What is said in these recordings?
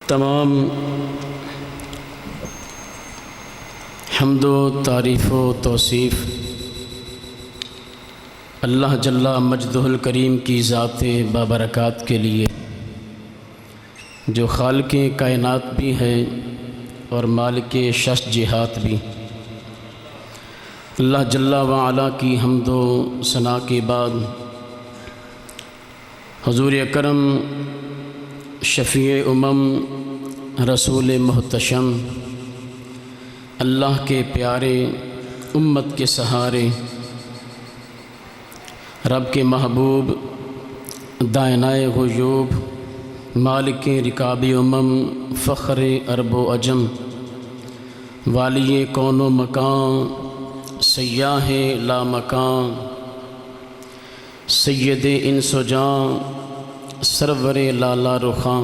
تمام حمد و تعریف و توصیف اللہ جل مجدہ الکریم کی ذات بابرکات کے لیے، جو خالق کائنات بھی ہے اور مالک شش جہات بھی۔ اللہ جل وعلا کی حمد و ثنا کے بعد حضور اکرم شفیع امم رسول محتشم، اللہ کے پیارے، امت کے سہارے، رب کے محبوب، دائنائے غیوب، مالک رکاب امم، فخر عرب و عجم، والی کون و مکان، سیاح لامکان، سید انس و جان، سرور لالا رخاں،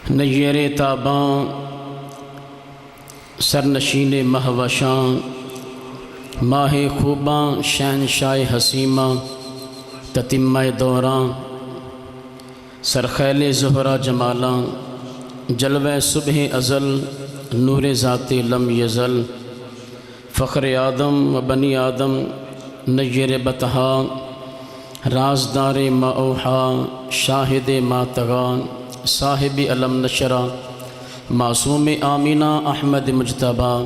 نیر تاباں، سرنشین مہوشاں، ماہ خوباں، شہنشاہ حسیماں، تتمہ دوراں، سرخیل زہرہ جمالاں، جلوہ صبح ازل، نور ذات لم یزل، فخر آدم و بنی آدم، نیر بطحا، رازدار ما اوحا، شاہد ما تغان، صاحب علم نشرہ، معصوم آمینہ احمد مجتبیٰ،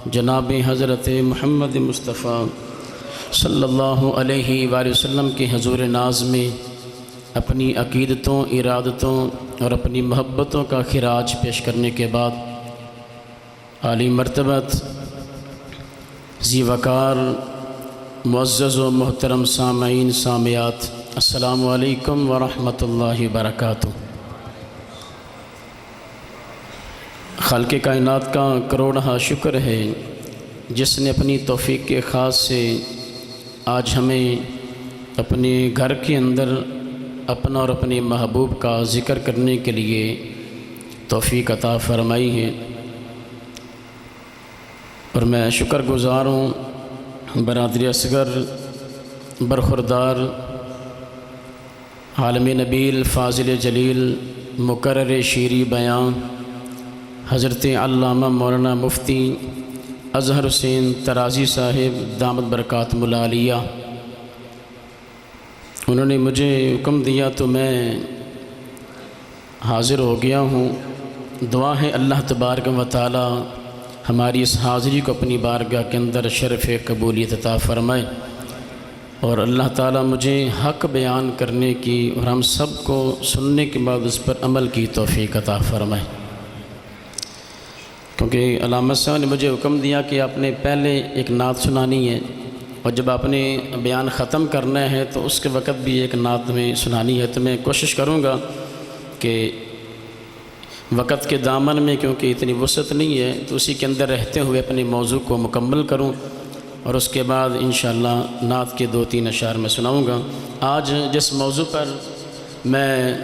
جناب حضرت محمد مصطفیٰ صلی اللہ علیہ وآلہ وسلم کے حضور ناز میں اپنی عقیدتوں، ارادتوں اور اپنی محبتوں کا خراج پیش کرنے کے بعد، عالی مرتبت، ذی وقار، معزز و محترم سامعین سامعات، السلام علیکم ورحمۃ اللہ وبرکاتہ۔ خالق کائنات کا کروڑہ شکر ہے جس نے اپنی توفیق کے خاص سے آج ہمیں اپنے گھر کے اندر اپنا اور اپنے محبوب کا ذکر کرنے کے لیے توفیق عطا فرمائی ہے، اور میں شکر گزار ہوں برادری اصغر، برخوردار، عالم نبیل، فاضل جلیل، مقرر شیریں بیان، حضرت علامہ مولانا مفتی اظہر حسین ترازی صاحب دامت برکاتہ العالیہ۔ انہوں نے مجھے حکم دیا تو میں حاضر ہو گیا ہوں۔ دعا ہے اللہ تبارک و تعالی ہماری اس حاضری کو اپنی بارگاہ کے اندر شرف قبولیت عطا فرمائے، اور اللہ تعالی مجھے حق بیان کرنے کی اور ہم سب کو سننے کے بعد اس پر عمل کی توفیق عطا فرمائے۔ کیونکہ علامہ صاحب نے مجھے حکم دیا کہ آپ نے پہلے ایک نعت سنانی ہے، اور جب آپ نے بیان ختم کرنا ہے تو اس کے وقت بھی ایک نعت میں سنانی ہے، تو میں کوشش کروں گا کہ وقت کے دامن میں، کیونکہ اتنی وسعت نہیں ہے، تو اسی کے اندر رہتے ہوئے اپنے موضوع کو مکمل کروں، اور اس کے بعد انشاءاللہ نعت کے 2-3 اشعار میں سناؤں گا۔ آج جس موضوع پر میں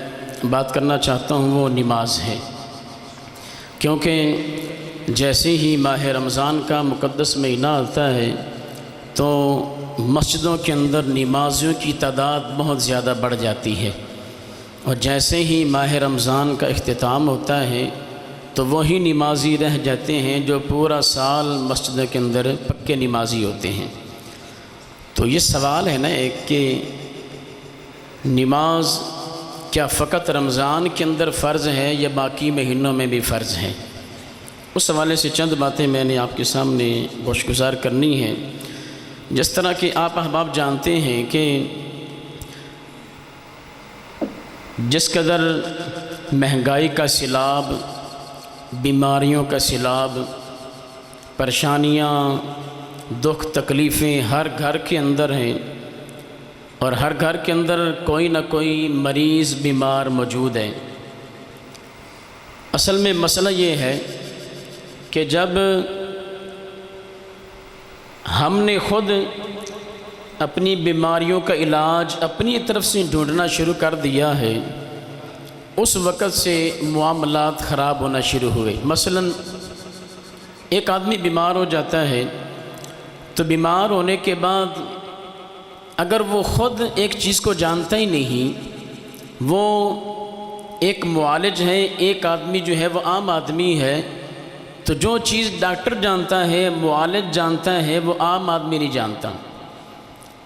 بات کرنا چاہتا ہوں وہ نماز ہے، کیونکہ جیسے ہی ماہ رمضان کا مقدس مہینہ آتا ہے تو مسجدوں کے اندر نمازیوں کی تعداد بہت زیادہ بڑھ جاتی ہے، اور جیسے ہی ماہ رمضان کا اختتام ہوتا ہے تو وہی نمازی رہ جاتے ہیں جو پورا سال مسجد کے اندر پکے نمازی ہوتے ہیں۔ تو یہ سوال ہے نا ایک کہ نماز کیا فقط رمضان کے اندر فرض ہے یا باقی مہینوں میں بھی فرض ہے؟ اس حوالے سے چند باتیں میں نے آپ کے سامنے گوش گزار کرنی ہیں۔ جس طرح کہ آپ احباب جانتے ہیں کہ جس قدر مہنگائی کا سیلاب، بیماریوں کا سیلاب، پریشانیاں، دکھ تکلیفیں ہر گھر کے اندر ہیں، اور ہر گھر کے اندر کوئی نہ کوئی مریض بیمار موجود ہے۔ اصل میں مسئلہ یہ ہے کہ جب ہم نے خود اپنی بیماریوں کا علاج اپنی طرف سے ڈھونڈنا شروع کر دیا ہے، اس وقت سے معاملات خراب ہونا شروع ہوئے۔ مثلا ایک آدمی بیمار ہو جاتا ہے تو بیمار ہونے کے بعد اگر وہ خود ایک چیز کو جانتا ہی نہیں، وہ ایک معالج ہے، ایک آدمی جو ہے وہ عام آدمی ہے، تو جو چیز ڈاکٹر جانتا ہے، معالج جانتا ہے، وہ عام آدمی نہیں جانتا۔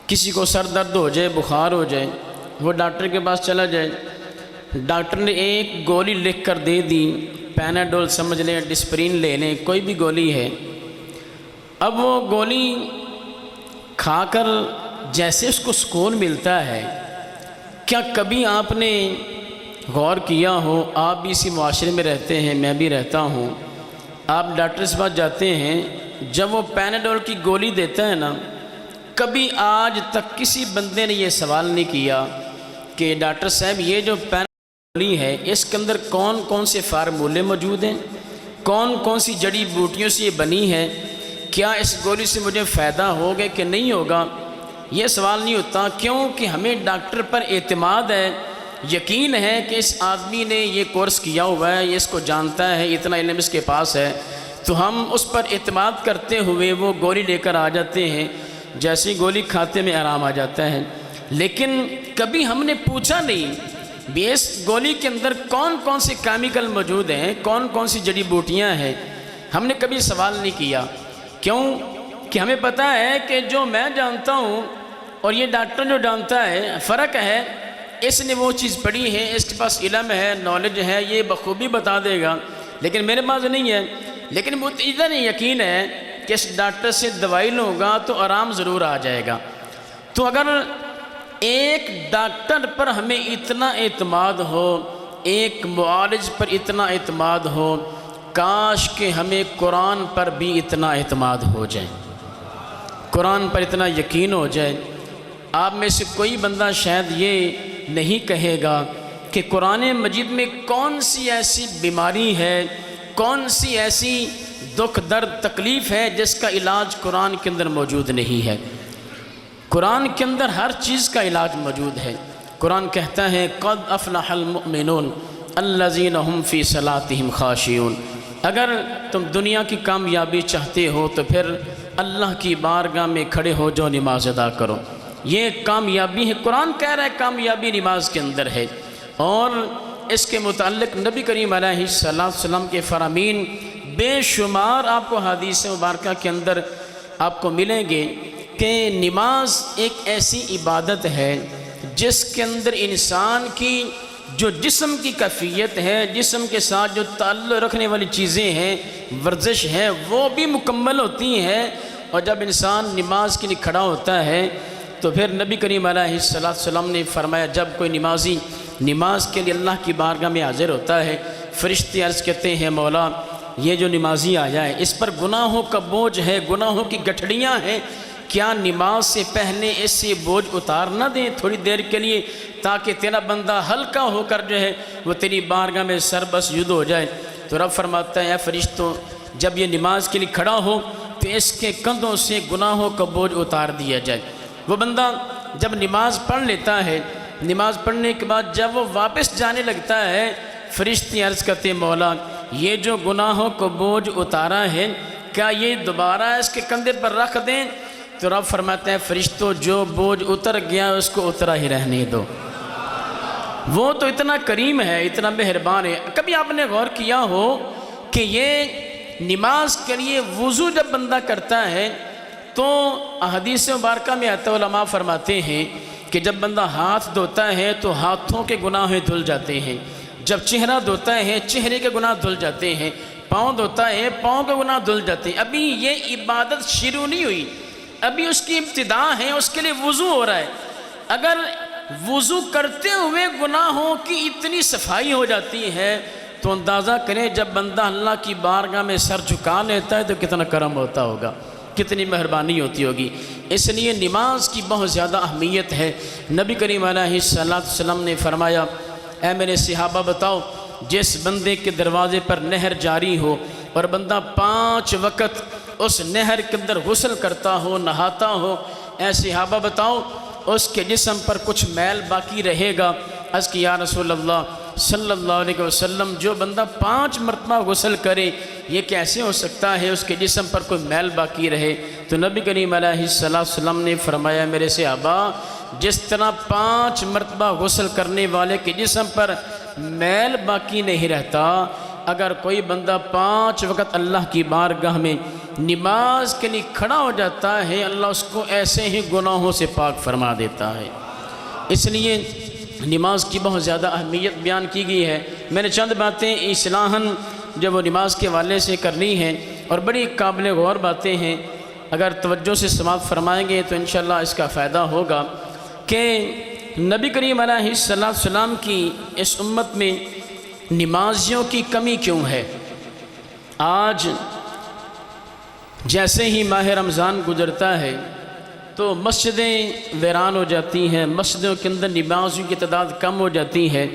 کسی کو سر درد ہو جائے، بخار ہو جائے، وہ ڈاکٹر کے پاس چلا جائے، ڈاکٹر نے ایک گولی لکھ کر دے دی، پیناڈول سمجھ لیں، ڈسپرین لے لیں، کوئی بھی گولی ہے۔ اب وہ گولی کھا کر جیسے اس کو سکون ملتا ہے، کیا کبھی آپ نے غور کیا ہو؟ آپ بھی اسی معاشرے میں رہتے ہیں، میں بھی رہتا ہوں، آپ ڈاکٹر سے پاس جاتے ہیں، جب وہ پیناڈول کی گولی دیتا ہے نا، کبھی آج تک کسی بندے نے یہ سوال نہیں کیا کہ ڈاکٹر صاحب یہ جو پیناڈول گولی ہے اس کے اندر کون کون سے فارمولے موجود ہیں، کون کون سی جڑی بوٹیوں سے یہ بنی ہے، کیا اس گولی سے مجھے فائدہ ہوگا کہ نہیں ہوگا؟ یہ سوال نہیں ہوتا، کیونکہ ہمیں ڈاکٹر پر اعتماد ہے، یقین ہے کہ اس آدمی نے یہ کورس کیا ہوا ہے، یہ اس کو جانتا ہے، اتنا علم اس کے پاس ہے، تو ہم اس پر اعتماد کرتے ہوئے وہ گولی لے کر آ جاتے ہیں، جیسی گولی کھاتے میں آرام آ جاتا ہے۔ لیکن کبھی ہم نے پوچھا نہیں بھی اس گولی کے اندر کون کون سے کیمیکل موجود ہیں، کون کون سی جڑی بوٹیاں ہیں، ہم نے کبھی سوال نہیں کیا۔ کیوں کہ ہمیں پتہ ہے کہ جو میں جانتا ہوں اور یہ ڈاکٹر جو جانتا ہے، فرق ہے، اس نے وہ چیز پڑھی ہے، اس کے پاس علم ہے، نالج ہے، یہ بخوبی بتا دے گا، لیکن میرے پاس نہیں ہے۔ لیکن مجھے اتنا یقین ہے کہ اس ڈاکٹر سے دوائی لوں گا تو آرام ضرور آ جائے گا۔ تو اگر ایک ڈاکٹر پر ہمیں اتنا اعتماد ہو، ایک معالج پر اتنا اعتماد ہو، کاش کہ ہمیں قرآن پر بھی اتنا اعتماد ہو جائے، قرآن پر اتنا یقین ہو جائے۔ آپ میں سے کوئی بندہ شاید یہ نہیں کہے گا کہ قرآن مجید میں کون سی ایسی بیماری ہے، کون سی ایسی دکھ درد تکلیف ہے جس کا علاج قرآن کے اندر موجود نہیں ہے۔ قرآن کے اندر ہر چیز کا علاج موجود ہے۔ قرآن کہتا ہے قد افلح المؤمنون الذین هم فی صلاتهم خاشعون۔ اگر تم دنیا کی کامیابی چاہتے ہو تو پھر اللہ کی بارگاہ میں کھڑے ہو جو نماز ادا کرو، یہ کامیابی ہے۔ قرآن کہہ رہا ہے کامیابی نماز کے اندر ہے، اور اس کے متعلق نبی کریم علیہ السلام کے فرامین بے شمار آپ کو حدیث مبارکہ کے اندر آپ کو ملیں گے کہ نماز ایک ایسی عبادت ہے جس کے اندر انسان کی جو جسم کی کیفیت ہے، جسم کے ساتھ جو تعلق رکھنے والی چیزیں ہیں، ورزش ہے، وہ بھی مکمل ہوتی ہیں۔ اور جب انسان نماز کے لیے کھڑا ہوتا ہے تو پھر نبی کریم علیہ السلام نے فرمایا جب کوئی نمازی نماز کے لیے اللہ کی بارگاہ میں حاضر ہوتا ہے، فرشتے عرض کرتے ہیں مولا یہ جو نمازی آیا ہے اس پر گناہوں کا بوجھ ہے، گناہوں کی گٹھڑیاں ہیں، کیا نماز سے پہلے اس سے بوجھ اتار نہ دیں تھوڑی دیر کے لیے، تاکہ تیرا بندہ ہلکا ہو کر جو ہے وہ تیری بارگاہ میں سربسجود ہو جائے۔ تو رب فرماتا ہے اے فرشتوں جب یہ نماز کے لیے کھڑا ہو تو اس کے کندھوں سے گناہوں کا بوجھ اتار دیا جائے۔ وہ بندہ جب نماز پڑھ لیتا ہے، نماز پڑھنے کے بعد جب وہ واپس جانے لگتا ہے، فرشتے عرض کرتے ہیں مولا یہ جو گناہوں کو بوجھ اتارا ہے کیا یہ دوبارہ اس کے کندھے پر رکھ دیں؟ تو رب فرماتے ہیں فرشتوں جو بوجھ اتر گیا اس کو اترا ہی رہنے دو، وہ تو اتنا کریم ہے، اتنا مہربان ہے۔ کبھی آپ نے غور کیا ہو کہ یہ نماز کے لیے وضو جب بندہ کرتا ہے تو احادیث مبارکہ میں آتا ہے، علماء فرماتے ہیں کہ جب بندہ ہاتھ دھوتا ہے تو ہاتھوں کے گناہ دھل جاتے ہیں، جب چہرہ دھوتا ہے چہرے کے گناہ دھل جاتے ہیں، پاؤں دھوتا ہے پاؤں کے گناہ دھل جاتے ہیں۔ ابھی یہ عبادت شروع نہیں ہوئی، ابھی اس کی ابتدا ہے، اس کے لیے وضو ہو رہا ہے۔ اگر وضو کرتے ہوئے گناہوں کی اتنی صفائی ہو جاتی ہے تو اندازہ کریں جب بندہ اللہ کی بارگاہ میں سر جھکا لیتا ہے تو کتنا کرم ہوتا ہوگا، کتنی مہربانی ہوتی ہوگی۔ اس لیے نماز کی بہت زیادہ اہمیت ہے۔ نبی کریم علیہ السلام نے فرمایا اے میرے صحابہ بتاؤ جس بندے کے دروازے پر نہر جاری ہو اور بندہ 5 وقت اس نہر کے اندر غسل کرتا ہو، نہاتا ہو، اے صحابہ بتاؤ اس کے جسم پر کچھ میل باقی رہے گا؟ عرض کی یا رسول اللہ صلی اللہ علیہ وسلم جو بندہ 5 مرتبہ غسل کرے یہ کیسے ہو سکتا ہے اس کے جسم پر کوئی میل باقی رہے؟ تو نبی کریم علیہ السلام نے فرمایا میرے صحابہ جس طرح 5 مرتبہ غسل کرنے والے کے جسم پر میل باقی نہیں رہتا۔ اگر کوئی بندہ 5 وقت اللہ کی بارگاہ میں نماز کے لیے کھڑا ہو جاتا ہے، اللہ اس کو ایسے ہی گناہوں سے پاک فرما دیتا ہے۔ اس لیے نماز کی بہت زیادہ اہمیت بیان کی گئی ہے۔ میں نے چند باتیں اصلاحاً جو وہ نماز کے حوالے سے کرنی ہیں، اور بڑی قابل غور باتیں ہیں، اگر توجہ سے سماعت فرمائیں گے تو انشاءاللہ اس کا فائدہ ہوگا کہ نبی کریم علیہ السلام کی اس امت میں نمازیوں کی کمی کیوں ہے۔ آج جیسے ہی ماہ رمضان گزرتا ہے تو مسجدیں ویران ہو جاتی ہیں، مسجدوں کے اندر نمازیوں کی تعداد کم ہو جاتی ہے،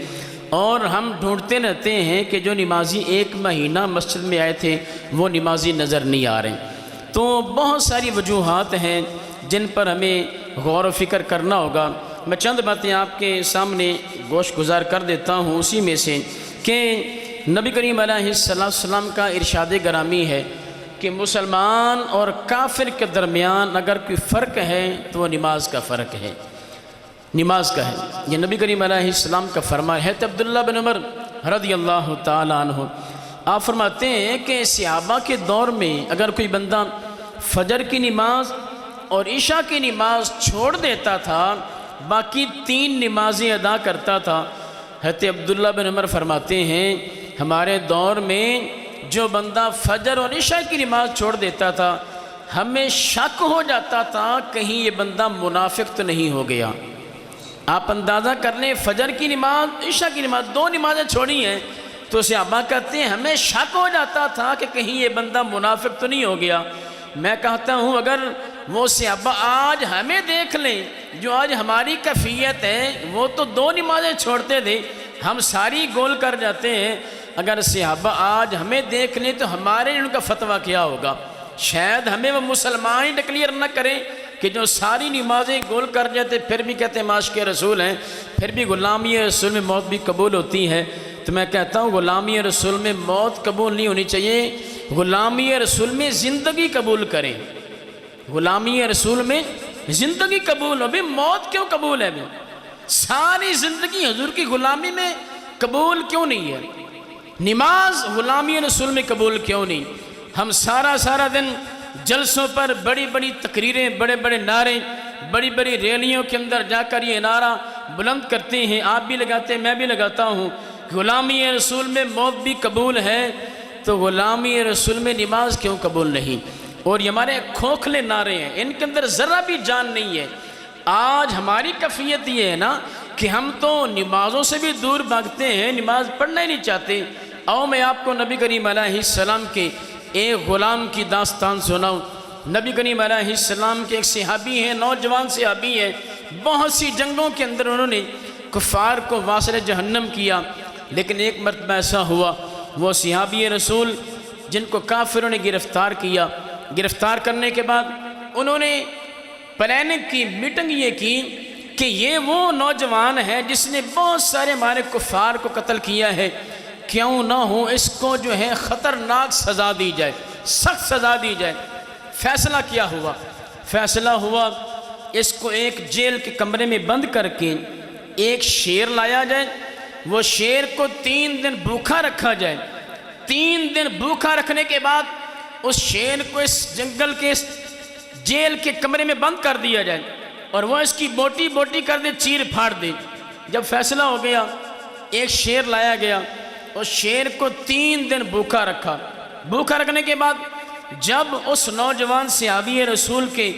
اور ہم ڈھونڈتے رہتے ہیں کہ جو نمازی 1 مہینہ مسجد میں آئے تھے وہ نمازی نظر نہیں آ رہے۔ تو بہت ساری وجوہات ہیں جن پر ہمیں غور و فکر کرنا ہوگا۔ میں چند باتیں آپ کے سامنے گوش گزار کر دیتا ہوں، اسی میں سے کہ نبی کریم علیہ السلام کا ارشاد گرامی ہے کہ مسلمان اور کافر کے درمیان اگر کوئی فرق ہے تو وہ نماز کا فرق ہے، نماز کا ہے۔ یہ نبی کریم علیہ السلام کا فرمان ہے۔ تو عبداللہ بن عمر رضی اللہ تعالیٰ عنہ آپ فرماتے ہیں کہ صحابہ کے دور میں اگر کوئی بندہ فجر کی نماز اور عشاء کی نماز چھوڑ دیتا تھا، باقی 3 نمازیں ادا کرتا تھا، حضرت عبداللہ بن عمر فرماتے ہیں ہمارے دور میں جو بندہ فجر اور عشاء کی نماز چھوڑ دیتا تھا، ہمیں شک ہو جاتا تھا کہیں یہ بندہ منافق تو نہیں ہو گیا۔ آپ اندازہ کر لیں، فجر کی نماز عشاء کی نماز 2 نمازیں چھوڑی ہیں، تو صحابہ کہتے ہیں ہمیں شک ہو جاتا تھا کہ کہیں یہ بندہ منافق تو نہیں ہو گیا۔ میں کہتا ہوں اگر وہ صحابہ آج ہمیں دیکھ لیں جو آج ہماری کیفیت ہے، وہ تو 2 نمازیں چھوڑتے تھے، ہم ساری گول کر جاتے ہیں۔ اگر صحابہ آج ہمیں دیکھ لیں تو ہمارے ان کا فتویٰ کیا ہوگا؟ شاید ہمیں وہ مسلمان ہی ڈکلیئر نہ کریں کہ جو ساری نمازیں گول کر جاتے پھر بھی کہتے ہیں معاشق رسول ہیں، پھر بھی غلامی رسول میں موت بھی قبول ہوتی ہے۔ تو میں کہتا ہوں غلامی رسول میں موت قبول نہیں ہونی چاہیے، غلامی رسول میں زندگی قبول کریں۔ غلامی رسول میں زندگی قبول ہو، بھی موت کیوں قبول ہے؟ بھی ساری زندگی حضور کی غلامی میں قبول کیوں نہیں ہے؟ نماز غلامی رسول میں قبول کیوں نہیں؟ ہم سارا دن جلسوں پر بڑی بڑی تقریریں، بڑے بڑے نعرے، بڑی بڑی ریلیوں کے اندر جا کر یہ نعرہ بلند کرتے ہیں، آپ بھی لگاتے ہیں، میں بھی لگاتا ہوں، غلامی رسول میں موت بھی قبول ہے، تو غلامی رسول میں نماز کیوں قبول نہیں؟ اور یہ ہمارے کھوکھلے نعرے ہیں، ان کے اندر ذرا بھی جان نہیں ہے۔ آج ہماری کیفیت یہ ہے نا کہ ہم تو نمازوں سے بھی دور بھاگتے ہیں، نماز پڑھنا ہی نہیں چاہتے۔ آؤ میں آپ کو نبی کریم علیہ السلام کے ایک غلام کی داستان سناؤں۔ نبی کریم علیہ السلام کے ایک صحابی ہیں، نوجوان صحابی ہیں، بہت سی جنگوں کے اندر انہوں نے کفار کو واصل جہنم کیا، لیکن ایک مرتبہ ایسا ہوا وہ صحابی رسول جن کو کافروں نے گرفتار کیا، گرفتار کرنے کے بعد انہوں نے پلاننگ کی، میٹنگ یہ کی کہ یہ وہ نوجوان ہے جس نے بہت سارے ہمارے کفار کو قتل کیا ہے، کیوں نہ ہو اس کو جو ہے خطرناک سزا دی جائے، سخت سزا دی جائے۔ فیصلہ کیا ہوا؟ فیصلہ ہوا اس کو ایک جیل کے کمرے میں بند کر کے ایک شیر لایا جائے، وہ شیر کو 3 دن بھوکا رکھا جائے، 3 دن بھوکا رکھنے کے بعد اس شیر کو اس جنگل کے اس جیل کے کمرے میں بند کر دیا جائے، اور وہ اس کی بوٹی بوٹی کر دے، چیر پھاڑ دے۔ جب فیصلہ ہو گیا، ایک شیر لایا گیا، اس شیر کو 3 دن بھوکا رکھا، بھوکا رکھنے کے بعد جب اس نوجوان صحابی رسول کے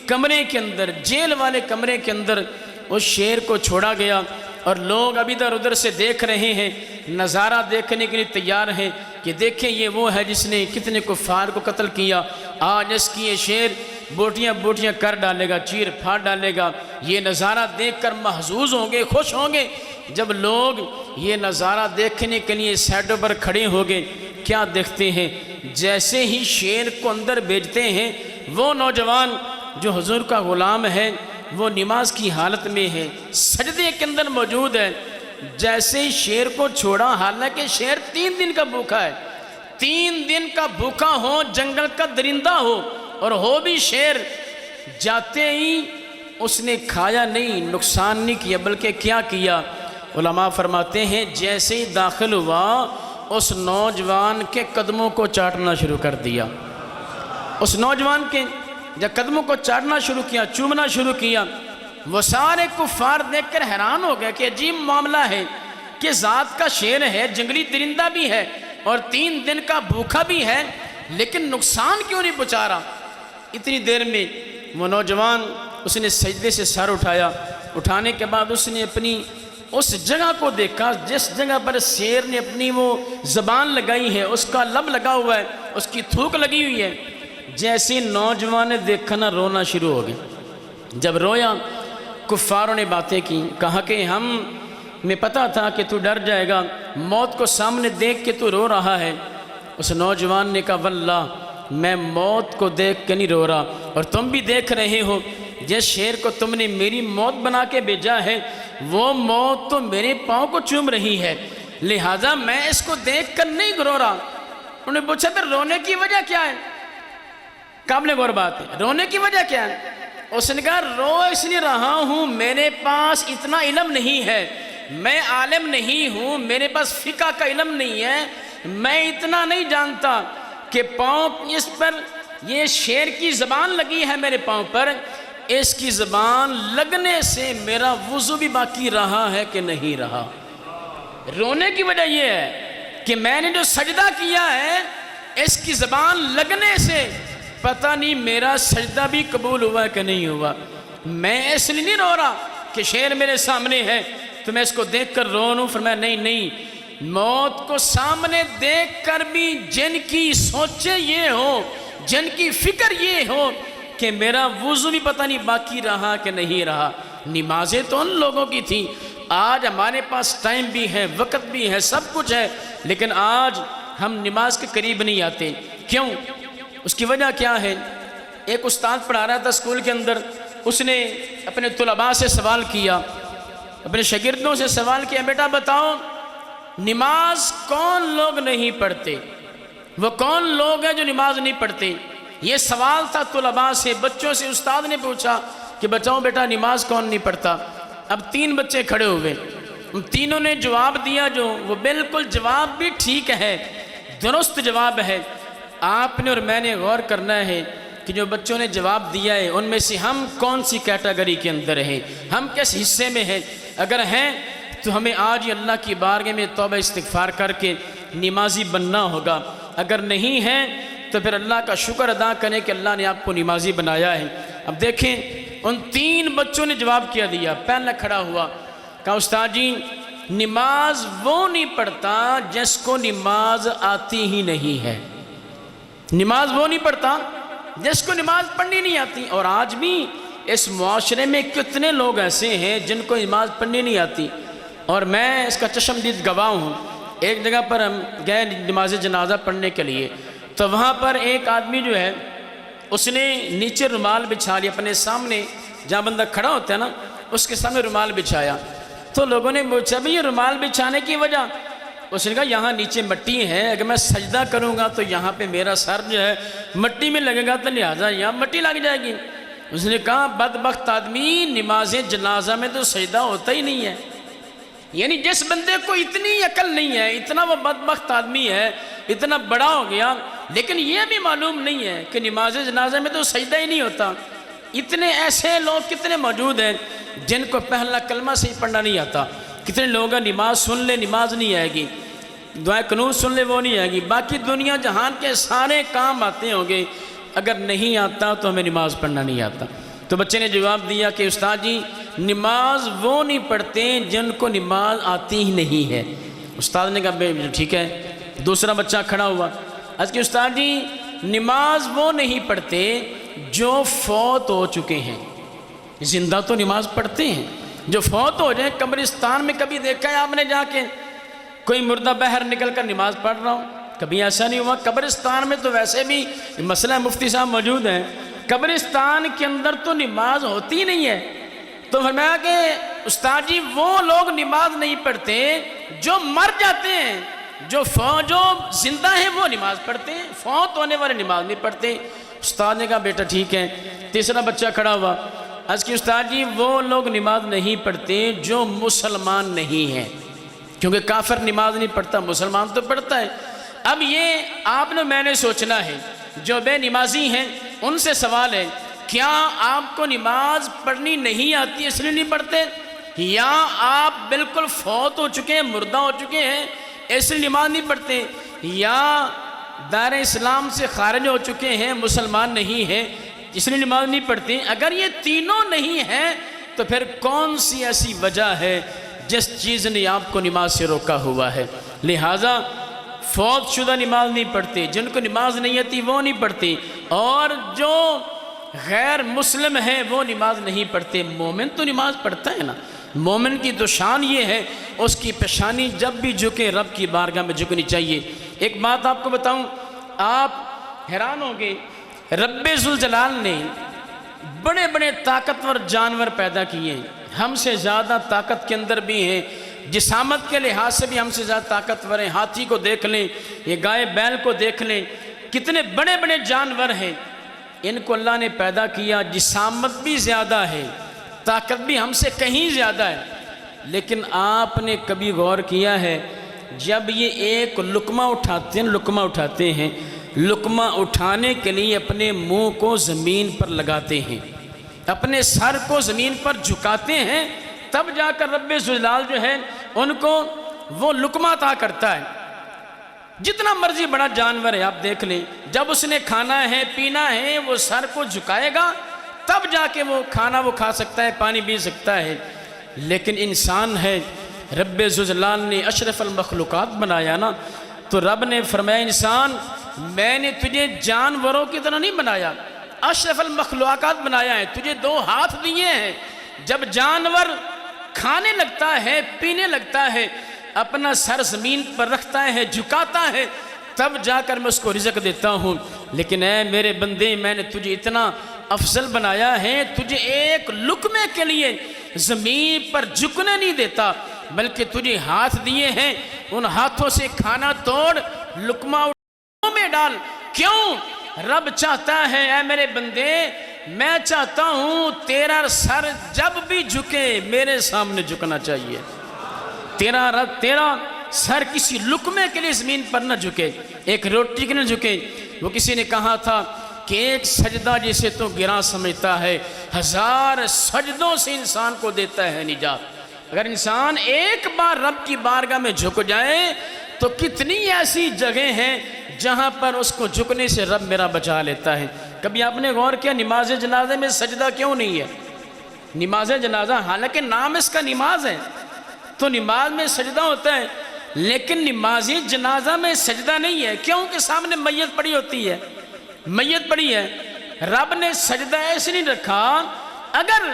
کمرے کے اندر، جیل والے کمرے کے اندر اس شیر کو چھوڑا گیا، اور لوگ ابھی ادھر ادھر سے دیکھ رہے ہیں، نظارہ دیکھنے کے لیے تیار ہیں کہ دیکھیں یہ وہ ہے جس نے کتنے کفار کو قتل کیا، آج اس کی یہ شیر بوٹیاں بوٹیاں کر ڈالے گا، چیر پھاڑ ڈالے گا۔ یہ نظارہ دیکھ کر محظوظ ہوں گے، خوش ہوں گے۔ جب لوگ یہ نظارہ دیکھنے کے لیے سائڈوں پر کھڑے ہو گئے، کیا دیکھتے ہیں؟ جیسے ہی شیر کو اندر بھیجتے ہیں، وہ نوجوان جو حضور کا غلام ہے وہ نماز کی حالت میں ہے، سجدے کے اندر موجود ہے۔ جیسے ہی شیر کو چھوڑا، حالانکہ شیر 3 دن کا بھوکا ہے، 3 دن کا بھوکا ہو، جنگل کا درندہ ہو اور ہو بھی شیر، جاتے ہی اس نے کھایا نہیں، نقصان نہیں کیا، بلکہ کیا کیا؟ علماء فرماتے ہیں جیسے ہی داخل ہوا اس نوجوان کے قدموں کو چاٹنا شروع کر دیا. اس نوجوان کے جب قدموں کو چاٹنا شروع کیا، چومنا شروع کیا، وہ سارے کفار دیکھ کر حیران ہو گئے کہ عجیب معاملہ ہے کہ ذات کا شیر ہے، جنگلی درندہ بھی ہے اور 3 دن کا بھوکا بھی ہے، لیکن نقصان کیوں نہیں پہنچا رہا. اتنی دیر میں وہ نوجوان اس نے سجدے سے سر اٹھایا. اٹھانے کے بعد اس نے اپنی اس جگہ کو دیکھا جس جگہ پر شیر نے اپنی وہ زبان لگائی ہے، اس کا لب لگا ہوا ہے، اس کی تھوک لگی ہوئی ہے. جیسے نوجوان نے دیکھا نہ رونا شروع ہو گیا. جب رویا کفاروں نے باتیں کی، کہا کہ ہمیں پتا تھا کہ تو ڈر جائے گا، موت کو سامنے دیکھ کے تو رو رہا ہے. اس نوجوان نے کہا واللہ میں موت کو دیکھ کے نہیں رو رہا، اور تم بھی دیکھ رہے ہو جس شیر کو تم نے میری موت بنا کے بھیجا ہے وہ موت تو میرے پاؤں کو چوم رہی ہے، لہٰذا میں اس کو دیکھ کر نہیں رو رہا. انہوں نے پوچھا پھر رونے کی وجہ کیا ہے؟ قابل غور بات ہے، رونے کی وجہ کیا ہے؟ اس نے کہا رو اس لیے رہا ہوں میرے پاس اتنا علم نہیں ہے، میں عالم نہیں ہوں، میرے پاس فقہ کا علم نہیں ہے، میں اتنا نہیں جانتا کہ پاؤں اس پر یہ شیر کی زبان لگی ہے میرے پاؤں پر، اس کی زبان لگنے سے میرا وضو بھی باقی رہا ہے کہ نہیں رہا. رونے کی وجہ یہ ہے کہ میں نے جو سجدہ کیا ہے اس کی زبان لگنے سے پتہ نہیں میرا سجدہ بھی قبول ہوا کہ نہیں ہوا. میں اس لیے نہیں رو رہا کہ شیر میرے سامنے ہے تو میں اس کو دیکھ کر رو لوں. فرمایا نہیں، موت کو سامنے دیکھ کر بھی جن کی سوچیں یہ ہو، جن کی فکر یہ ہو کہ میرا وضو بھی پتہ نہیں باقی رہا کہ نہیں رہا. نمازیں تو ان لوگوں کی تھیں، آج ہمارے پاس ٹائم بھی ہے، وقت بھی ہے، سب کچھ ہے، لیکن آج ہم نماز کے قریب نہیں آتے. کیوں؟ اس کی وجہ کیا ہے؟ ایک استاد پڑھا رہا تھا اسکول کے اندر، اس نے اپنے طلباء سے سوال کیا، اپنے شاگردوں سے سوال کیا بیٹا بتاؤ نماز کون لوگ نہیں پڑھتے؟ وہ کون لوگ ہیں جو نماز نہیں پڑھتے؟ یہ سوال تھا طلباء سے، بچوں سے. استاد نے پوچھا کہ بچاؤ بیٹا نماز کون نہیں پڑھتا؟ اب 3 بچے کھڑے ہوئے، ان تینوں نے جواب دیا جو وہ بالکل جواب بھی ٹھیک ہے، درست جواب ہے. آپ نے اور میں نے غور کرنا ہے کہ جو بچوں نے جواب دیا ہے ان میں سے ہم کون سی کیٹیگری کے اندر ہیں، ہم کس حصے میں ہیں. اگر ہیں تو ہمیں آج ہی اللہ کی بارگاہ میں توبہ استغفار کر کے نمازی بننا ہوگا. اگر نہیں ہیں تو پھر اللہ کا شکر ادا کریں کہ اللہ نے آپ کو نمازی بنایا ہے. اب دیکھیں ان 3 بچوں نے جواب کیا دیا. پہلا کھڑا ہوا، کہا استاد جی نماز وہ نہیں پڑھتا جس کو نماز آتی ہی نہیں ہے. نماز وہ نہیں پڑھتا جس کو نماز پڑھنی نہیں آتی. اور آج بھی اس معاشرے میں کتنے لوگ ایسے ہیں جن کو نماز پڑھنی نہیں آتی، اور میں اس کا چشمدید گواہ ہوں. ایک جگہ پر ہم گئے نماز جنازہ پڑھنے کے لیے، تو وہاں پر ایک آدمی جو ہے اس نے نیچے رومال بچھا لیا، اپنے سامنے جہاں بندہ کھڑا ہوتا ہے نا اس کے سامنے رومال بچھایا. تو لوگوں نے پوچھا بھئی یہ رومال بچھانے کی وجہ؟ اس نے کہا یہاں نیچے مٹی ہے، اگر میں سجدہ کروں گا تو یہاں پہ میرا سر جو ہے مٹی میں لگے گا تو لہٰذا یہاں مٹی لگ جائے گی. اس نے کہا بدبخت آدمی نماز جنازہ میں تو سجدہ ہوتا ہی نہیں ہے. یعنی جس بندے کو اتنی عقل نہیں ہے، اتنا وہ بدبخت آدمی ہے، اتنا بڑا ہو گیا، لیکن یہ بھی معلوم نہیں ہے کہ نماز جنازہ میں تو سجدہ ہی نہیں ہوتا. اتنے ایسے لوگ کتنے موجود ہیں جن کو پہلا کلمہ صحیح پڑھنا نہیں آتا. کتنے لوگ ہیں نماز سن لے نماز نہیں آئے گی، دعائے قنوت سن لے وہ نہیں آئے گی، باقی دنیا جہان کے سارے کام آتے ہوں گے، اگر نہیں آتا تو ہمیں نماز پڑھنا نہیں آتا. تو بچے نے جواب دیا کہ استاد جی نماز وہ نہیں پڑھتے جن کو نماز آتی ہی نہیں ہے. استاد نے کہا ٹھیک ہے. دوسرا بچہ کھڑا ہوا، آج کہ استاد جی نماز وہ نہیں پڑھتے جو فوت ہو چکے ہیں. زندہ تو نماز پڑھتے ہیں، جو فوت ہو جائیں. قبرستان میں کبھی دیکھا ہے آپ نے جا کے کوئی مردہ باہر نکل کر نماز پڑھ رہا ہوں؟ کبھی ایسا نہیں ہوا. قبرستان میں تو ویسے بھی مسئلہ مفتی صاحب موجود ہیں، قبرستان کے اندر تو نماز ہوتی نہیں ہے. تو فرمایا کہ استاد جی وہ لوگ نماز نہیں پڑھتے جو مر جاتے ہیں، جو زندہ ہیں وہ نماز پڑھتے ہیں، فوت ہونے والے نماز نہیں پڑھتے. استاد نے کہا بیٹا ٹھیک ہے. تیسرا بچہ کھڑا ہوا، عرض کی استاد جی وہ لوگ نماز نہیں پڑھتے جو مسلمان نہیں ہیں، کیونکہ کافر نماز نہیں پڑھتا، مسلمان تو پڑھتا ہے۔ اب یہ آپ نے میں نے سوچنا ہے، جو بے نمازی ہیں ان سے سوال ہے، کیا آپ کو نماز پڑھنی نہیں آتی اس لیے نہیں پڑھتے، یا آپ بالکل فوت ہو چکے ہیں، مردہ ہو چکے ہیں اس لیے نماز نہیں پڑھتے، یا دائرہ اسلام سے خارج ہو چکے ہیں، مسلمان نہیں ہیں اس لیے نماز نہیں پڑھتے؟ اگر یہ تینوں نہیں ہیں تو پھر کون سی ایسی وجہ ہے جس چیز نے آپ کو نماز سے روکا ہوا ہے؟ لہٰذا فوت شدہ نماز نہیں پڑھتے، جن کو نماز نہیں آتی وہ نہیں پڑھتے، اور جو غیر مسلم ہے وہ نماز نہیں پڑھتے۔ مومن تو نماز پڑھتا ہے نا، مومن کی تو شان یہ ہے اس کی پیشانی جب بھی جھکے رب کی بارگاہ میں جھکنی چاہیے۔ ایک بات آپ کو بتاؤں، آپ حیران ہوں گے، رب ذوالجلال نے بڑے بڑے طاقتور جانور پیدا کیے ہیں، ہم سے زیادہ طاقت کے اندر بھی ہیں، جسامت کے لحاظ سے بھی ہم سے زیادہ طاقتور ہیں۔ ہاتھی کو دیکھ لیں، یہ گائے بیل کو دیکھ لیں، کتنے بڑے بڑے جانور ہیں، ان کو اللہ نے پیدا کیا، جسامت بھی زیادہ ہے، طاقت بھی ہم سے کہیں زیادہ ہے، لیکن آپ نے کبھی غور کیا ہے جب یہ ایک لقمہ اٹھاتے ہیں، لقمہ اٹھانے کے لیے اپنے منہ کو زمین پر لگاتے ہیں، اپنے سر کو زمین پر جھکاتے ہیں، تب جا کر رب ذوالجلال جو ہے ان کو وہ لقمہ عطا کرتا ہے۔ جتنا مرضی بڑا جانور ہے آپ دیکھ لیں، جب اس نے کھانا ہے پینا ہے وہ سر کو جھکائے گا تب جا کے وہ کھانا وہ کھا سکتا ہے، پانی پی سکتا ہے۔ لیکن انسان ہے، رب ذوالجلال نے اشرف المخلوقات بنایا نا، تو رب نے فرمایا انسان میں نے تجھے جانوروں کی طرح نہیں بنایا، اشرف المخلوقات بنایا ہے، تجھے دو ہاتھ دیے ہیں، جب جانور کھانے لگتا ہے پینے لگتا ہے اپنا سر زمین پر رکھتا ہے جھکاتا ہے تب جا کر میں اس کو رزق دیتا ہوں۔ لیکن اے میرے بندے میں نے تجھے اتنا افضل بنایا ہے، تجھے ایک لقمے کے لیے زمین پر جھکنے نہیں دیتا، بلکہ تجھے ہاتھ دیے ہیں، ان ہاتھوں سے کھانا توڑ لقمہ میں ڈال۔ کیوں؟ رب چاہتا ہے اے میرے بندے میں چاہتا ہوں تیرا سر جب بھی جھکے میرے سامنے جھکنا چاہیے، تیرا سر کسی لقمے کے لیے زمین پر نہ جھکے، ایک روٹی کے لیے جھکے۔ وہ کسی نے کہا تھا کہ ایک سجدہ جسے تو گراں سمجھتا ہے 1000 سجدوں سے انسان کو دیتا ہے نجات۔ اگر انسان ایک بار رب کی بارگاہ میں جھک جائے تو کتنی ایسی جگہیں ہیں جہاں پر اس کو جھکنے سے رب میرا بچا لیتا ہے۔ کبھی آپ نے غور کیا نماز جنازے میں سجدہ کیوں نہیں ہے؟ نماز جنازہ حالانکہ نام اس کا نماز ہے تو نماز میں سجدہ ہوتا ہے، لیکن نماز جنازہ میں سجدہ نہیں ہے، کیونکہ سامنے میت پڑی ہوتی ہے، میت پڑی ہے۔ رب نے سجدہ ایسے نہیں رکھا، اگر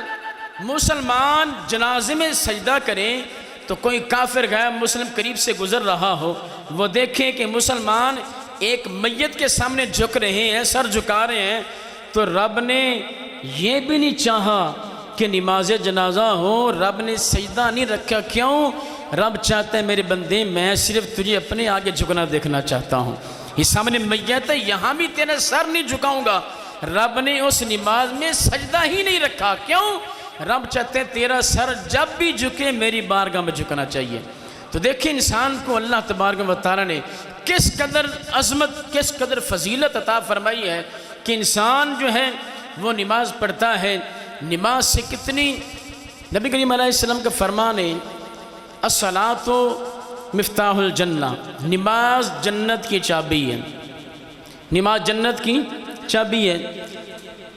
مسلمان جنازے میں سجدہ کریں تو کوئی کافر غیر مسلم قریب سے گزر رہا ہو، وہ دیکھیں کہ مسلمان ایک میت کے سامنے جھک رہے ہیں، سر جھکا رہے ہیں، تو رب نے یہ بھی نہیں چاہا کہ نماز جنازہ ہو، رب نے سجدہ نہیں رکھا۔ کیوں؟ رب چاہتا ہے میرے بندے میں صرف تجھے اپنے آگے جھکنا دیکھنا چاہتا ہوں، یہ سامنے میت ہے یہاں بھی تیرا سر نہیں جھکاؤں گا۔ رب نے اس نماز میں سجدہ ہی نہیں رکھا، کیوں؟ رب چاہتے ہیں تیرا سر جب بھی جھکے میری بارگاہ میں جھکنا چاہیے۔ تو دیکھیں انسان کو اللہ تبارک و تعالیٰ نے کس قدر عظمت، کس قدر فضیلت عطا فرمائی ہے کہ انسان جو ہے وہ نماز پڑھتا ہے، نماز سے کتنی، نبی کریم علیہ السلام کا فرمان ہے الصلاۃ مفتاح الجنہ، نماز جنت کی چابی ہے، نماز جنت کی چابی ہے۔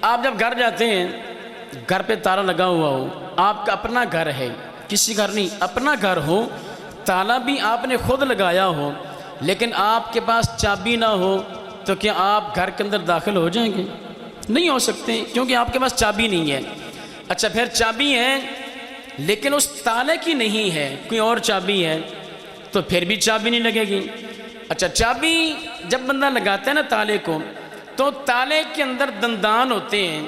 آپ جب گھر جاتے ہیں، گھر پہ تالا لگا ہوا ہو، آپ کا اپنا گھر ہے، کسی گھر نہیں، اپنا گھر ہو، تالا بھی آپ نے خود لگایا ہو، لیکن آپ کے پاس چابی نہ ہو تو کیا آپ گھر کے اندر داخل ہو جائیں گے؟ نہیں ہو سکتے، کیونکہ آپ کے پاس چابی نہیں ہے۔ اچھا پھر چابی ہے لیکن اس تالے کی نہیں ہے، کوئی اور چابی ہے تو پھر بھی چابی نہیں لگے گی۔ اچھا چابی جب بندہ لگاتا ہے نا تالے کو، تو تالے کے اندر دندان ہوتے ہیں،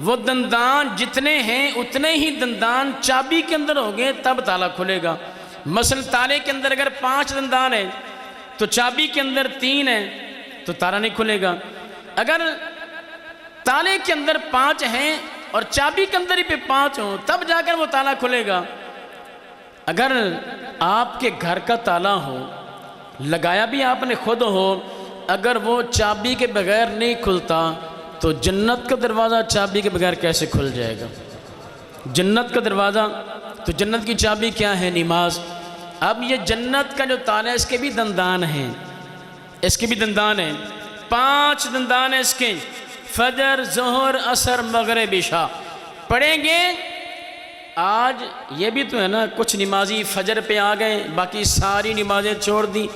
وہ دندان جتنے ہیں اتنے ہی دندان چابی کے اندر ہوں گے تب تالا کھلے گا۔ مثلا تالے کے اندر اگر 5 دندان ہیں تو چابی کے اندر 3 ہیں تو تالا نہیں کھلے گا۔ اگر تالے کے اندر 5 ہیں اور چابی کے اندر ہی پہ 5 ہوں تب جا کر وہ تالا کھلے گا۔ اگر آپ کے گھر کا تالا ہو، لگایا بھی آپ نے خود ہو، اگر وہ چابی کے بغیر نہیں کھلتا تو جنت کا دروازہ چابی کے بغیر کیسے کھل جائے گا؟ جنت کا دروازہ، تو جنت کی چابی کیا ہے؟ نماز۔ اب یہ جنت کا جو تالا ہے اس کے بھی دندان ہیں، اس کے بھی دندان ہیں، 5 دندان ہیں اس کے، فجر، ظہر، عصر، مغرب، عشاء پڑھیں گے۔ آج یہ بھی تو ہے نا، کچھ نمازی فجر پہ آ گئے باقی ساری نمازیں چھوڑ دیں،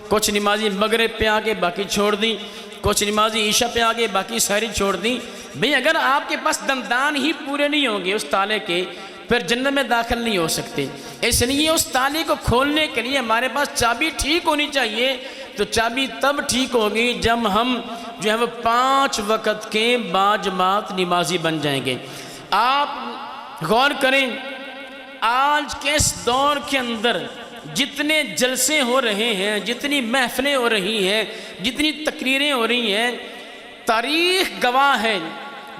کچھ نمازی مغرب پہ آ گئے باقی چھوڑ دیں، کچھ نمازی عشاء پہ آ گئے باقی ساری چھوڑ دیں۔ بھئی اگر آپ کے پاس دندان ہی پورے نہیں ہوں گے اس تالے کے، پھر جنت میں داخل نہیں ہو سکتے۔ اس لیے اس تالے کو کھولنے کے لیے ہمارے پاس چابی ٹھیک ہونی چاہیے۔ تو چابی تب ٹھیک ہوگی جب ہم جو ہے وہ 5 وقت کے باجماعت نمازی بن جائیں گے۔ آپ غور کریں، آج کے اس دور کے اندر جتنے جلسے ہو رہے ہیں، جتنی محفلیں ہو رہی ہیں، جتنی تقریریں ہو رہی ہیں، تاریخ گواہ ہے،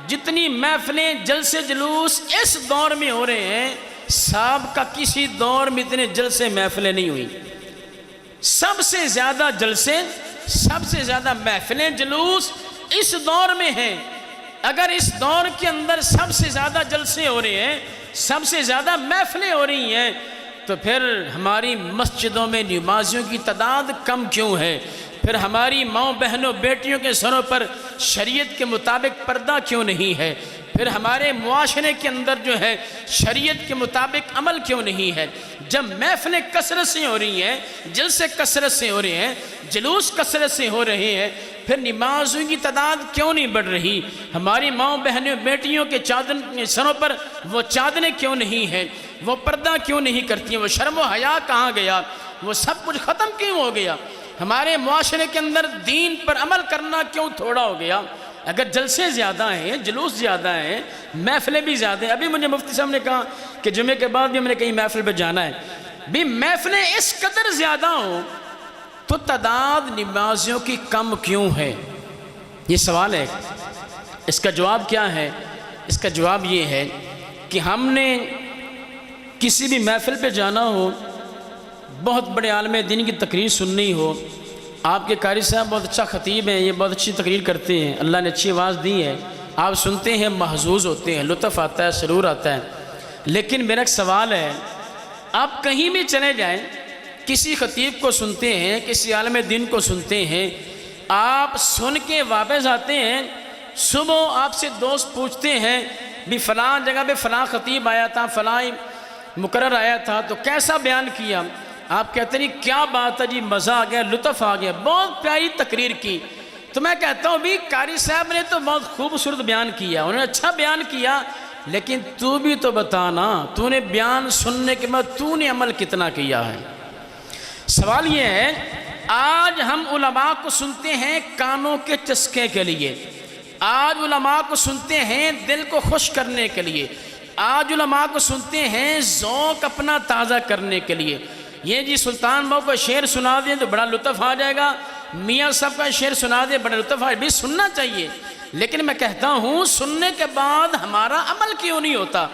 جتنی محفلیں، جلسے، جلوس اس دور میں ہو رہے ہیں، سابقہ کسی دور میں اتنے جلسے محفلیں نہیں ہوئی۔ سب سے زیادہ جلسے، سب سے زیادہ محفلیں، جلوس اس دور میں ہیں۔ اگر اس دور کے اندر سب سے زیادہ جلسے ہو رہے ہیں، سب سے زیادہ محفلیں ہو رہی ہیں، تو پھر ہماری مسجدوں میں نمازیوں کی تعداد کم کیوں ہے؟ پھر ہماری ماؤں، بہنوں، بیٹیوں کے سروں پر شریعت کے مطابق پردہ کیوں نہیں ہے؟ پھر ہمارے معاشرے کے اندر جو ہے شریعت کے مطابق عمل کیوں نہیں ہے؟ جب محفلیں کثرت سے ہو رہی ہیں، جلسے کثرت سے ہو رہے ہیں، جلوس کثرت سے ہو رہے ہیں، پھر نمازوں کی تعداد کیوں نہیں بڑھ رہی؟ ہماری ماؤں، بہنوں، بیٹیوں کے سروں پر وہ چادریں کیوں نہیں ہیں؟ وہ پردہ کیوں نہیں کرتی ہیں؟ وہ شرم و حیا کہاں گیا؟ وہ سب کچھ ختم کیوں ہو گیا؟ ہمارے معاشرے کے اندر دین پر عمل کرنا کیوں تھوڑا ہو گیا؟ اگر جلسے زیادہ ہیں، جلوس زیادہ ہیں، محفلیں بھی زیادہ ہیں۔ ابھی مجھے مفتی صاحب نے کہا کہ جمعے کے بعد بھی ہم نے کہیں محفل پہ جانا ہے۔ بھی محفلیں اس قدر زیادہ ہوں تو تعداد نمازیوں کی کم کیوں ہے؟ یہ سوال ہے۔ اس کا جواب کیا ہے؟ اس کا جواب یہ ہے کہ ہم نے کسی بھی محفل پہ جانا ہو، بہت بڑے عالم دین کی تقریر سننی ہو، آپ کے قاری صاحب بہت اچھا خطیب ہیں، یہ بہت اچھی تقریر کرتے ہیں، اللہ نے اچھی آواز دی ہے، آپ سنتے ہیں، محظوظ ہوتے ہیں، لطف آتا ہے، سرور آتا ہے۔ لیکن میرا ایک سوال ہے، آپ کہیں بھی چلے جائیں، کسی خطیب کو سنتے ہیں، کسی عالم دین کو سنتے ہیں، آپ سن کے واپس آتے ہیں، صبح آپ سے دوست پوچھتے ہیں بھی فلاں جگہ پہ فلاں خطیب آیا تھا، فلاں مقرر آیا تھا، تو کیسا بیان کیا؟ آپ کہتے ہیں کیا بات ہے جی، مزہ آ گیا، لطف آ گیا، بہت پیاری تقریر کی۔ تو میں کہتا ہوں بھی قاری صاحب نے تو بہت خوبصورت بیان کیا، انہوں نے اچھا بیان کیا، لیکن تو بھی تو بتانا، تو نے بیان سننے کے بعد تو نے عمل کتنا کیا ہے؟ سوال یہ ہے، آج ہم علماء کو سنتے ہیں کانوں کے چسکے کے لیے، آج علماء کو سنتے ہیں دل کو خوش کرنے کے لیے، آج علماء کو سنتے ہیں ذوق اپنا تازہ کرنے کے لیے۔ یہ جی سلطان بہو کا شعر سنا دیں تو بڑا لطف آ جائے گا، میاں صاحب کا شعر سنا دیں بڑا لطف آ جائے گا، بھی سننا چاہیے، لیکن میں کہتا ہوں سننے کے بعد ہمارا عمل کیوں نہیں ہوتا؟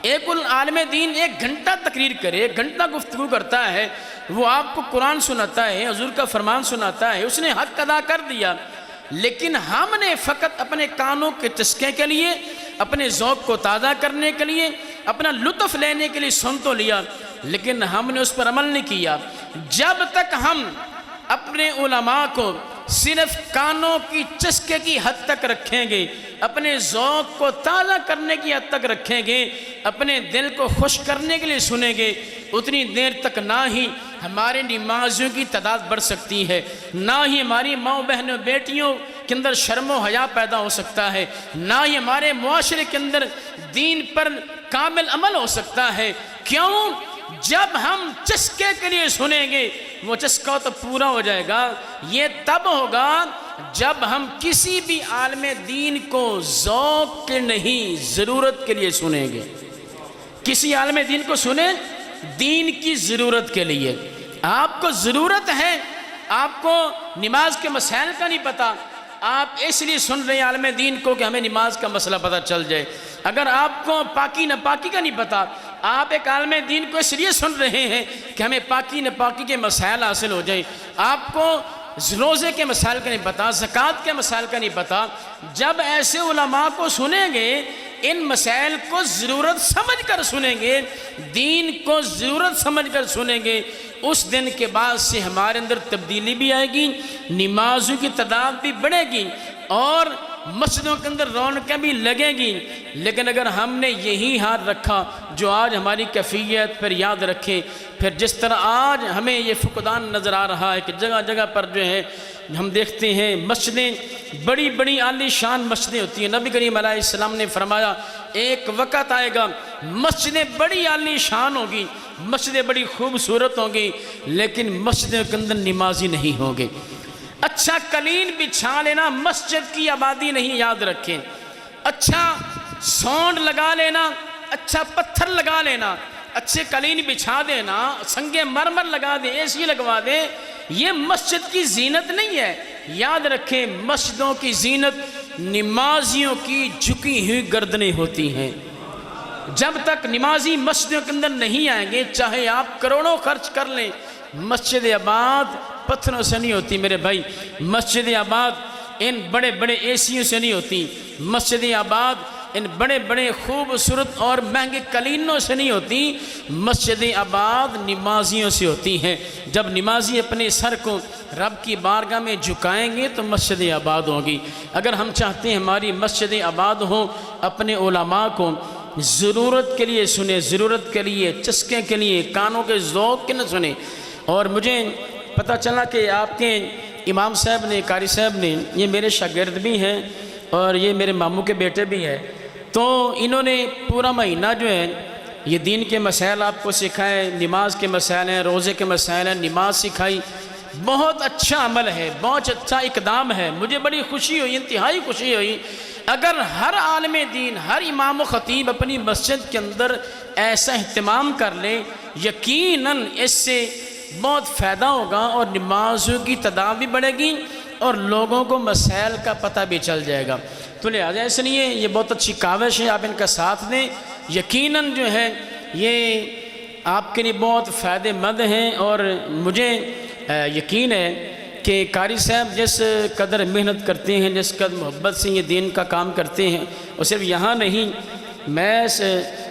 ایک عالم دین 1 گھنٹہ تقریر کرے، 1 گھنٹہ گفتگو کرتا ہے، وہ آپ کو قرآن سناتا ہے، حضور کا فرمان سناتا ہے، اس نے حق ادا کر دیا، لیکن ہم نے فقط اپنے کانوں کے چسکے کے لیے، اپنے ذوق کو تازہ کرنے کے لیے، اپنا لطف لینے کے لیے سن تو لیا، لیکن ہم نے اس پر عمل نہیں کیا۔ جب تک ہم اپنے علماء کو صرف کانوں کی چسکے کی حد تک رکھیں گے، اپنے ذوق کو تازہ کرنے کی حد تک رکھیں گے، اپنے دل کو خوش کرنے کے لیے سنیں گے، اتنی دیر تک نہ ہی ہمارے نمازیوں کی تعداد بڑھ سکتی ہے، نہ ہی ہماری ماؤں، بہنوں، بیٹیوں کے اندر شرم و حیا پیدا ہو سکتا ہے، نہ ہی ہمارے معاشرے کے اندر دین پر کامل عمل ہو سکتا ہے۔ کیوں؟ جب ہم چسکے کے لیے سنیں گے، وہ چسکا تو پورا ہو جائے گا، یہ تب ہوگا جب ہم کسی بھی عالم دین کو ذوق کے نہیں ضرورت کے لیے سنیں گے۔ کسی عالم دین کو سنیں دین کی ضرورت کے لیے، آپ کو ضرورت ہے، آپ کو نماز کے مسائل کا نہیں پتہ، آپ اس لیے سن رہے ہیں عالم دین کو کہ ہمیں نماز کا مسئلہ پتہ چل جائے، اگر آپ کو پاکی ناپاکی کا نہیں پتا، آپ ایک عالم دین کو اس لیے سن رہے ہیں کہ ہمیں پاکی ناپاکی کے مسائل حاصل ہو جائیں، آپ کو روزے کے مسائل کا نہیں پتا، زکوٰۃ کے مسائل کا نہیں پتا، جب ایسے علماء کو سنیں گے، ان مسائل کو ضرورت سمجھ کر سنیں گے، دین کو ضرورت سمجھ کر سنیں گے، اس دن کے بعد سے ہمارے اندر تبدیلی بھی آئے گی، نمازوں کی تعداد بھی بڑھے گی اور مسجدوں کے اندر رونقیں بھی لگیں گی۔ لیکن اگر ہم نے یہی حال رکھا جو آج ہماری کیفیت، پھر یاد رکھیں، پھر جس طرح آج ہمیں یہ فقدان نظر آ رہا ہے کہ جگہ جگہ پر جو ہے ہم دیکھتے ہیں مسجدیں بڑی بڑی عالی شان مسجدیں ہوتی ہیں۔ نبی کریم علیہ السلام نے فرمایا ایک وقت آئے گا مسجدیں بڑی عالی شان ہوگی، مسجدیں بڑی خوبصورت ہوں گی، لیکن مسجدوں کے اندر نمازی نہیں ہوں گے۔ اچھا قالین بچھا لینا مسجد کی آبادی نہیں، یاد رکھیں۔ اچھا سونڈ لگا لینا، اچھا پتھر لگا لینا، اچھے قالین بچھا دینا، سنگ مرمر لگا دیں، اے سی لگوا دیں، یہ مسجد کی زینت نہیں ہے۔ یاد رکھیں مسجدوں کی زینت نمازیوں کی جھکی ہوئی گردنیں ہوتی ہیں۔ جب تک نمازی مسجدوں کے اندر نہیں آئیں گے، چاہے آپ کروڑوں خرچ کر لیں، مسجد آباد پتھروں سے نہیں ہوتی میرے بھائی، مسجد آباد ان بڑے بڑے اے سیوں سے نہیں ہوتی، مسجد آباد ان بڑے بڑے خوبصورت اور مہنگے قالینوں سے نہیں ہوتی، مسجد آباد نمازیوں سے ہوتی ہیں۔ جب نمازی اپنے سر کو رب کی بارگاہ میں جھکائیں گے تو مسجد آباد ہوگی۔ اگر ہم چاہتے ہیں ہماری مسجد آباد ہوں، اپنے علماء کو ضرورت کے لیے سنیں، ضرورت کے لیے، چسکے کے لیے، کانوں کے ذوق کے نہ سنیں۔ اور مجھے پتہ چلا کہ آپ کے امام صاحب نے، قاری صاحب نے، یہ میرے شاگرد بھی ہیں اور یہ میرے ماموں کے بیٹے بھی ہیں، تو انہوں نے پورا مہینہ جو ہے یہ دین کے مسائل آپ کو سکھائے، نماز کے مسائل ہیں، روزے کے مسائل ہیں، نماز سکھائی۔ بہت اچھا عمل ہے، بہت اچھا اقدام ہے، مجھے بڑی خوشی ہوئی، انتہائی خوشی ہوئی۔ اگر ہر عالم دین، ہر امام و خطیب اپنی مسجد کے اندر ایسا اہتمام کر لے، یقیناً اس سے بہت فائدہ ہوگا اور نمازوں کی تعداد بھی بڑھے گی اور لوگوں کو مسائل کا پتہ بھی چل جائے گا۔ تو لہٰذا اس لیے یہ بہت اچھی کاوش ہے، آپ ان کا ساتھ دیں، یقیناً جو ہے یہ آپ کے لیے بہت فائدہ مند ہیں۔ اور مجھے یقین ہے کہ قاری صاحب جس قدر محنت کرتے ہیں، جس قدر محبت سے یہ دین کا کام کرتے ہیں، اور صرف یہاں نہیں، میں اس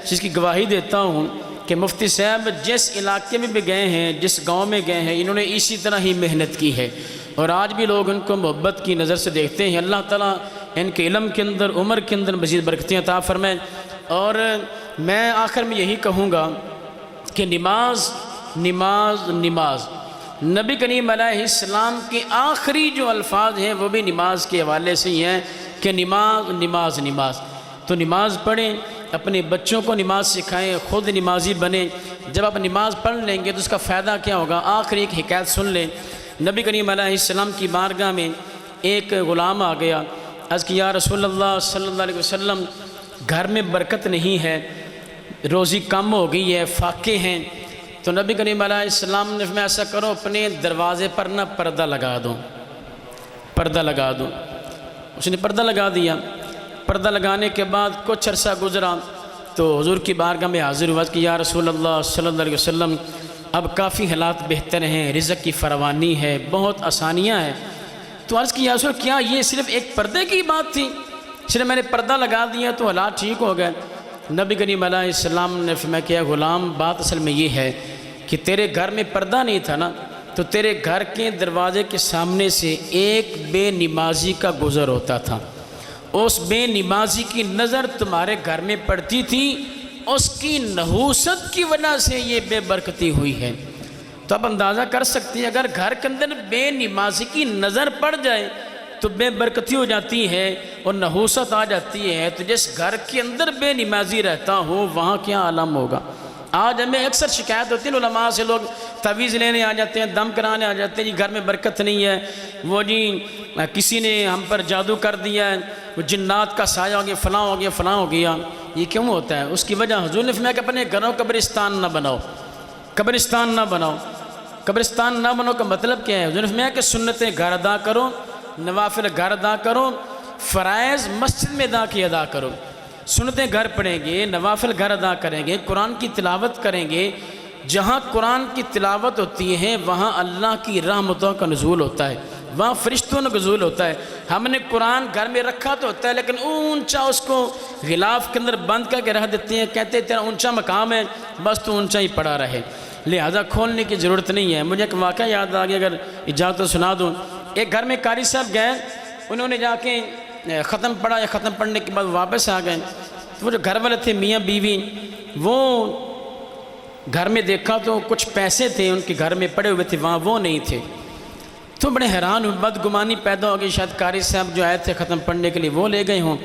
چیز کی گواہی دیتا ہوں کہ مفتی صاحب جس علاقے میں بھی گئے ہیں، جس گاؤں میں گئے ہیں، انہوں نے اسی طرح ہی محنت کی ہے اور آج بھی لوگ ان کو محبت کی نظر سے دیکھتے ہیں۔ اللہ تعالیٰ ان کے علم کے اندر، عمر کے اندر مزید برکتیں عطا فرمائے۔ اور میں آخر میں یہی کہوں گا کہ نماز نماز نماز، نبی کریم علیہ السلام کے آخری جو الفاظ ہیں وہ بھی نماز کے حوالے سے ہی ہیں کہ نماز نماز نماز۔ تو نماز پڑھیں، اپنے بچوں کو نماز سکھائیں، خود نمازی بنیں۔ جب آپ نماز پڑھ لیں گے تو اس کا فائدہ کیا ہوگا؟ آخری ایک حکایت سن لیں۔ نبی کریم علیہ السلام کی بارگاہ میں ایک غلام آ گیا، عرض کہ یا رسول اللہ صلی اللہ علیہ وسلم، گھر میں برکت نہیں ہے، روزی کم ہو گئی ہے، فاقے ہیں۔ تو نبی کریم علیہ السلام نے فرمایا ایسا کرو، اپنے دروازے پر نہ پردہ لگا دو، پردہ لگا دو۔ اس نے پردہ لگا دیا۔ پردہ لگانے کے بعد کچھ عرصہ گزرا تو حضور کی بارگاہ میں حاضر ہوا کہ یا رسول اللہ صلی اللہ علیہ وسلم، اب کافی حالات بہتر ہیں، رزق کی فراوانی ہے، بہت آسانیاں ہیں۔ تو عرض کی یا رسول کیا یہ صرف ایک پردے کی بات تھی؟ صرف میں نے پردہ لگا دیا تو حالات ٹھیک ہو گئے؟ نبی کریم علیہ السلام نے فرمایا کہ غلام، بات اصل میں یہ ہے کہ تیرے گھر میں پردہ نہیں تھا نا، تو تیرے گھر کے دروازے کے سامنے سے ایک بے نمازی کا گزر ہوتا تھا، اس بے نمازی کی نظر تمہارے گھر میں پڑتی تھی، اس کی نحوست کی وجہ سے یہ بے برکتی ہوئی ہے۔ تو آپ اندازہ کر سکتے ہیں اگر گھر کے اندر بے نمازی کی نظر پڑ جائے تو بے برکتی ہو جاتی ہے اور نحوست آ جاتی ہے، تو جس گھر کے اندر بے نمازی رہتا ہو وہاں کیا عالم ہوگا۔ آج ہمیں اکثر شکایت ہوتی ہے علماء سے، لوگ تعویذ لینے آ جاتے ہیں، دم کرانے آ جاتے ہیں، جی گھر میں برکت نہیں ہے، وہ جی کسی نے ہم پر جادو کر دیا ہے، وہ جنات کا سایہ ہو گیا، فلاں ہو گیا، فلاں ہو گیا۔ یہ کیوں ہوتا ہے؟ اس کی وجہ حضور نے فرمایا کہ اپنے گھروں قبرستان نہ بناؤ، قبرستان نہ بناؤ۔ قبرستان نہ بناؤ کا مطلب کیا ہے؟ حضور نے فرمایا کہ سنتیں گھر ادا کرو، نوافل گھر ادا کرو، فرائض مسجد میں ادا کرو۔ سنتیں گھر پڑھیں گے، نوافل گھر ادا کریں گے، قرآن کی تلاوت کریں گے، جہاں قرآن کی تلاوت ہوتی ہے وہاں اللہ کی رحمتوں کا نزول ہوتا ہے، وہاں فرشتوں کا نزول ہوتا ہے۔ ہم نے قرآن گھر میں رکھا تو ہوتا ہے لیکن اونچا اس کو غلاف کے اندر بند کر کے رکھ دیتے ہیں، کہتے ہیں تیرا اونچا مقام ہے، بس تو اونچا ہی پڑا رہے، لہذا کھولنے کی ضرورت نہیں ہے۔ مجھے ایک واقعہ یاد آ گیا، اگر اجازت سنا دوں۔ ایک گھر میں قاری صاحب گئے، انہوں نے جا کے ختم پڑھا، یا ختم پڑھنے کے بعد واپس آ گئے، تو وہ جو گھر والے تھے میاں بیوی، وہ گھر میں دیکھا تو کچھ پیسے تھے ان کے گھر میں پڑے ہوئے تھے، وہاں وہ نہیں تھے، تو بڑے حیران ہوئے، بدگمانی پیدا ہو گئی، شاید قاری صاحب جو آئے تھے ختم پڑھنے کے لیے وہ لے گئے ہوں۔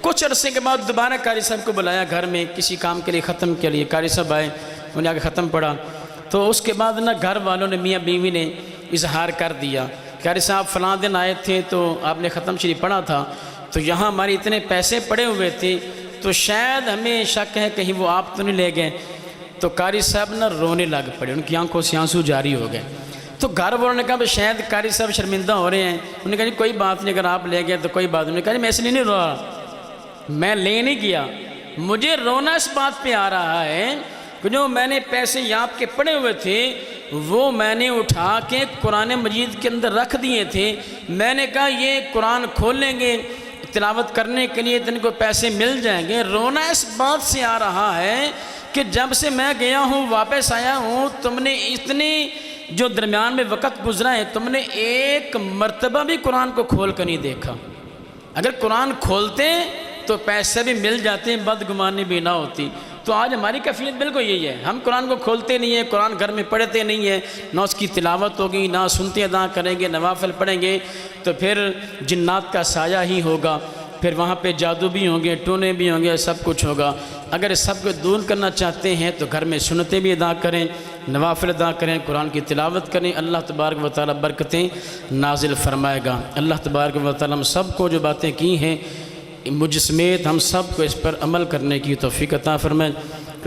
کچھ عرصے کے بعد دوبارہ قاری صاحب کو بلایا گھر میں کسی کام کے لیے، ختم کے لیے، قاری صاحب آئے، انہوں نے آ کے ختم پڑھا، تو اس کے بعد نا گھر والوں نے، میاں بیوی نے اظہار کر دیا، قاری صاحب فلاں دن آئے تھے تو آپ نے ختم شریف پڑھا تھا، تو یہاں ہمارے اتنے پیسے پڑے ہوئے تھے، تو شاید ہمیں شک ہے کہیں وہ آپ تو نہیں لے گئے۔ تو قاری صاحب نا رونے لگ پڑے، ان کی آنکھوں سے آنسو جاری ہو گئے۔ تو گھر والوں نے کہا شاید قاری صاحب شرمندہ ہو رہے ہیں، انہوں نے کہا جی کوئی بات نہیں، اگر آپ لے گئے تو کوئی بات نہیں۔ کہا جی میں اس لیے نہیں رو رہا، میں لے نہیں گیا، مجھے رونا اس بات پہ آ رہا ہے کہ جو میں نے پیسے آپ کے پڑے ہوئے تھے وہ میں نے اٹھا کے قرآن مجید کے اندر رکھ دیے تھے، میں نے کہا یہ قرآن کھولیں گے تلاوت کرنے کے لیے تو ان کو پیسے مل جائیں گے۔ رونا اس بات سے آ رہا ہے کہ جب سے میں گیا ہوں واپس آیا ہوں، تم نے اتنے جو درمیان میں وقت گزرا ہے، تم نے ایک مرتبہ بھی قرآن کو کھول کر نہیں دیکھا۔ اگر قرآن کھولتے تو پیسے بھی مل جاتے، بدگمانی بھی نہ ہوتی۔ تو آج ہماری کیفیت بالکل یہی ہے، ہم قرآن کو کھولتے نہیں ہیں، قرآن گھر میں پڑھتے نہیں ہیں، نہ اس کی تلاوت ہوگی، نہ سنتے ادا کریں گے، نوافل پڑھیں گے، تو پھر جنات کا سایہ ہی ہوگا، پھر وہاں پہ جادو بھی ہوں گے، ٹونے بھی ہوں گے، سب کچھ ہوگا۔ اگر اس سب کو دور کرنا چاہتے ہیں تو گھر میں سنتیں بھی ادا کریں، نوافل ادا کریں، قرآن کی تلاوت کریں، اللہ تبارک و تعالیٰ برکتیں نازل فرمائے گا۔ اللہ تبارک و تعالیٰ ہم سب کو جو باتیں کی ہیں، مجھ سمیت ہم سب کو اس پر عمل کرنے کی توفیق عطا فرمائے۔